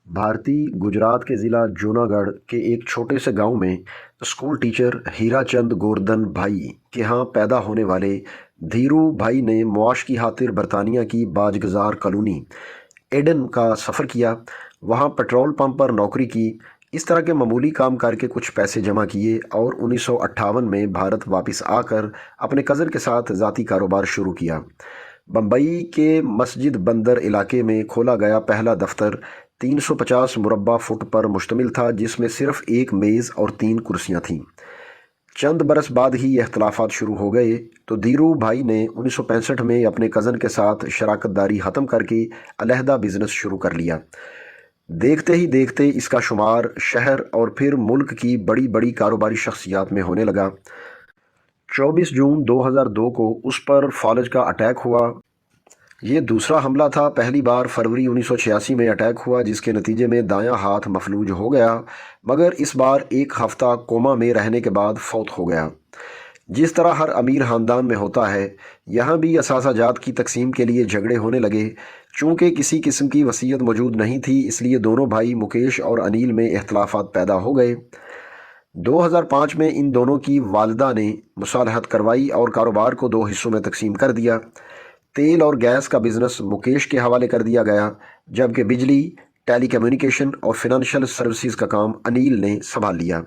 भारतीय गुजरात के ज़िला जूनागढ़ के एक छोटे से गांव में स्कूल टीचर हीरा चंद गोवर्धन भाई के यहाँ पैदा होने वाले धीरू भाई ने मुआश की खातिर बरतानिया की बाजगुजार कॉलोनी एडन का सफ़र किया। वहाँ पेट्रोल पंप पर नौकरी की। इस तरह के मामूली काम करके कुछ पैसे जमा किए और 1958 में भारत वापस आकर अपने कज़न के साथ ज़ाती कारोबार शुरू किया। बम्बई के मस्जिद बंदर इलाके में खोला गया पहला दफ्तर 350 मुरब्बा फुट पर मुश्तमिल था, जिसमें सिर्फ एक मेज़ और 3 कुर्सियां थीं। चंद बरस बाद ही ये इख्तलाफात शुरू हो गए तो धीरू भाई ने 1965 में अपने कज़न के साथ शराकत दारी ख़त्म करके अलहदा बिजनेस शुरू कर लिया। देखते ही देखते इसका शुमार शहर और फिर मुल्क की बड़ी बड़ी कारोबारी शख्सियात में होने लगा। 24 जून 2002 को उस पर फॉलज का अटैक हुआ। ये दूसरा हमला था। पहली बार फरवरी 1986 में अटैक हुआ, जिसके नतीजे में दायां हाथ मफलूज हो गया, मगर इस बार एक हफ्ता कोमा में रहने के बाद फौत हो गया। जिस तरह हर अमीर ख़ानदान में होता है, यहाँ भी असासा जात की तकसीम के लिए झगड़े होने लगे। चूँकि किसी किस्म की वसीयत मौजूद नहीं थी, इसलिए दोनों भाई मुकेश और अनिल में इख्तलाफात पैदा हो गए। 2005 में इन दोनों की वालिदा ने मुसालहत करवाई और कारोबार को 2 हिस्सों में तकसीम कर दिया। तेल और गैस का बिज़नेस मुकेश के हवाले कर दिया गया, जबकि बिजली, टेली कम्युनिकेशन और फिनंशियल सर्विसेज का काम अनिल ने संभाल लिया।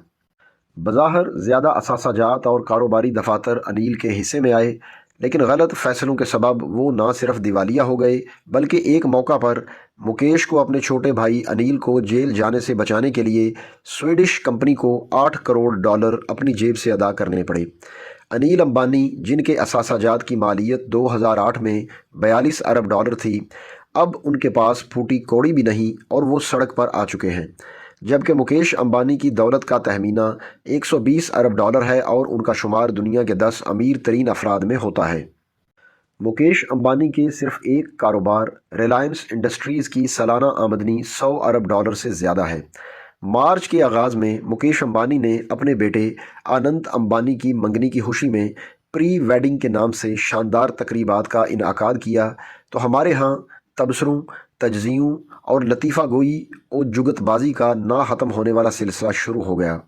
बज़ाहिर ज़्यादा असासाजात और कारोबारी दफातर अनिल के हिस्से में आए, लेकिन गलत फ़ैसलों के सबब वो ना सिर्फ दिवालिया हो गए, बल्कि एक मौका पर मुकेश को अपने छोटे भाई अनिल को जेल जाने से बचाने के लिए स्वीडिश कंपनी को $8 करोड़ अपनी जेब से अदा करने पड़े। अनिल अंबानी, जिनके असासाजात की मालियत 2008 में $42 अरब थी, अब उनके पास फूटी कौड़ी भी नहीं और वो सड़क पर आ चुके हैं। जबकि मुकेश अंबानी की दौलत का तहमीना $120 अरब है और उनका शुमार दुनिया के 10 अमीर तरीन अफराद में होता है। मुकेश अंबानी के सिर्फ एक कारोबार रिलायंस इंडस्ट्रीज़ की सालाना आमदनी $100 अरब से ज़्यादा है। मार्च के आगाज़ में मुकेश अंबानी ने अपने बेटे आनंद अंबानी की मंगनी की खुशी में प्री वेडिंग के नाम से शानदार तकरीबात का इनआकाद किया, तो हमारे यहाँ तबसरों, तजज़ियों और लतीफ़ा गोई और जुगतबाजी का ना ख़त्म होने वाला सिलसिला शुरू हो गया।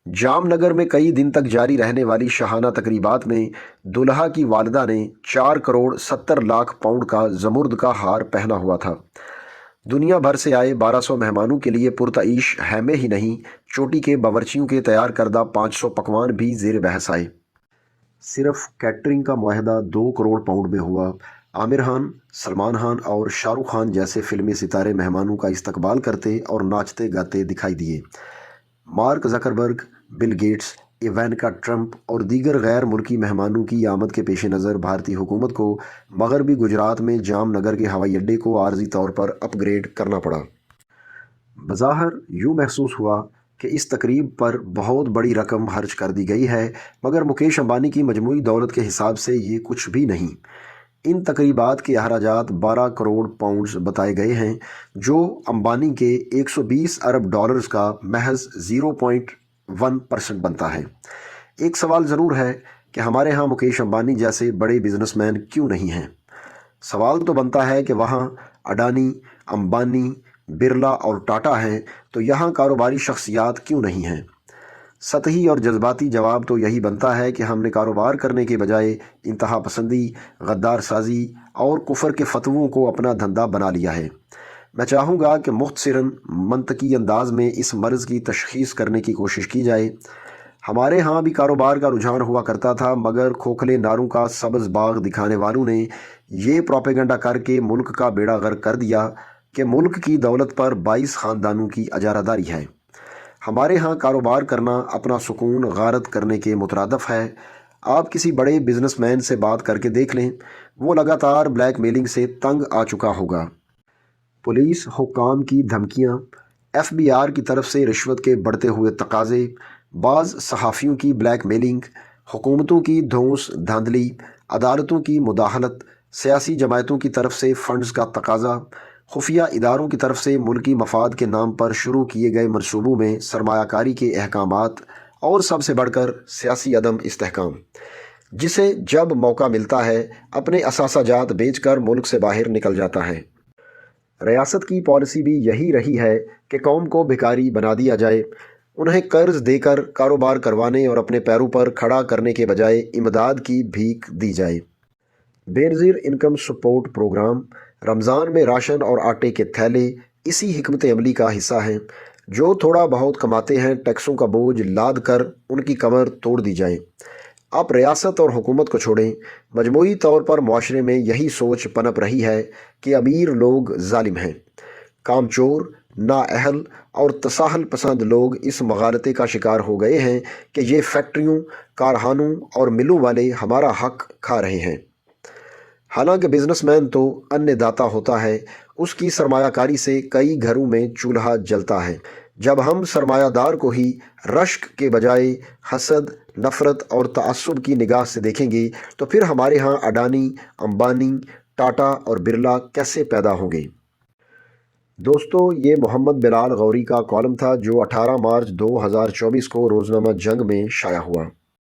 जामनगर में कई दिन तक जारी रहने वाली शाहाना तकरीबात में दुल्हा की वालिदा ने 4 करोड़ 70 लाख पाउंड का ज़मुर्द का हार पहना हुआ था। दुनिया भर से आए 1200 मेहमानों के लिए पुरतईश हैमे ही नहीं, चोटी के बावर्चियों के तैयार करदा 500 पकवान भी ज़ेर बहस आए। सिर्फ कैटरिंग का मुआहदा 2 करोड़ पाउंड में हुआ। आमिर खान, सलमान खान और शाहरुख खान जैसे फिल्मी सितारे मेहमानों का इस्तकबाल करते और नाचते गाते दिखाई दिए। Mark Zuckerberg, Bill Gates, Ivanka Trump और दीगर गैर मुल्की मेहमानों की आमद के पेश नज़र भारतीय हुकूमत को मगरबी गुजरात में जामनगर के हवाई अड्डे को आर्जी तौर पर अपग्रेड करना पड़ा। बज़ाहिर यूँ महसूस हुआ कि इस तकरीब पर बहुत बड़ी रकम खर्च कर दी गई है, मगर मुकेश अंबानी की मजमूई दौलत के हिसाब से ये कुछ भी नहीं। इन तकरीबात के अखराजात 12 करोड़ पाउंड्स बताए गए हैं, जो अंबानी के $120 अरब का महज 0.1% बनता है। एक सवाल ज़रूर है कि हमारे यहाँ मुकेश अंबानी जैसे बड़े बिजनेसमैन क्यों नहीं हैं। सवाल तो बनता है कि वहाँ अडानी, अंबानी, बिरला और टाटा हैं, तो यहाँ कारोबारी शख्सियात क्यों नहीं हैं। सतही और जज्बाती जवाब तो यही बनता है कि हमने कारोबार करने के बजाय इंतहा पसंदी, गद्दार साजी और कुफर के फतवों को अपना धंधा बना लिया है। मैं चाहूँगा कि मुख्तसरन मंतकी अंदाज में इस मर्ज़ की तशख़ीस करने की कोशिश की जाए। हमारे यहाँ भी कारोबार का रुझान हुआ करता था, मगर खोखले नारों का सब्ज़ बाग दिखाने वालों ने ये प्रोपेगेंडा करके मुल्क का बेड़ा गर्क कर दिया कि मुल्क की दौलत पर 22 ख़ानदानों की अजारादारी है। हमारे यहाँ कारोबार करना अपना सुकून गारत करने के मुतरादफ़ है। आप किसी बड़े बिजनेसमैन से बात करके देख लें, वो लगातार ब्लैकमेलिंग से तंग आ चुका होगा। पुलिस हुक्काम की धमकियाँ, FBI की तरफ से रिश्वत के बढ़ते हुए तकाज़े, बाज़ सहाफ़ियों की ब्लैकमेलिंग, हुकूमतों की धौंस धांधली, अदालतों की मुदाखलत, सियासी जमायतों की तरफ से फ़ंड्स का तकाज़ा, खुफिया इदारों की तरफ से मुल्की मफाद के नाम पर शुरू किए गए मनसूबों में सरमायाकारी के अहकामात और सबसे बढ़कर सियासी अदम इस्तेहकाम, जिसे जब मौका मिलता है अपने असासाजात बेच कर मुल्क से बाहर निकल जाता है। ریاست کی پالیسی بھی یہی رہی ہے کہ قوم کو بھکاری بنا دیا جائے، انہیں قرض دے کر کاروبار کروانے اور اپنے پیروں پر کھڑا کرنے کے بجائے امداد کی بھیک دی جائے۔ بے نظیر انکم سپورٹ پروگرام، رمضان میں راشن اور آٹے کے تھیلے اسی حکمت عملی کا حصہ ہیں۔ جو تھوڑا بہت کماتے ہیں، ٹیکسوں کا بوجھ لاد کر ان کی کمر توڑ دی جائے۔ آپ ریاست اور حکومت کو چھوڑیں، مجموعی طور پر معاشرے میں یہی سوچ پنپ رہی ہے کہ امیر لوگ ظالم ہیں، کام چور، نااہل اور تساہل پسند لوگ اس مغالطے کا شکار ہو گئے ہیں کہ یہ فیکٹریوں، کارخانوں اور ملوں والے ہمارا حق کھا رہے ہیں۔ حالانکہ بزنس مین تو ان داتا ہوتا ہے، اس کی سرمایہ کاری سے کئی گھروں میں چولہا جلتا ہے۔ جب ہم سرمایہ دار کو ہی رشک کے بجائے حسد، نفرت اور تعصب کی نگاہ سے دیکھیں گے تو پھر ہمارے ہاں اڈانی، امبانی، ٹاٹا اور برلا کیسے پیدا ہوں گے؟ دوستو، یہ محمد بلال غوری کا کالم تھا جو 18 مارچ 2024 کو روزنامہ جنگ میں شائع ہوا۔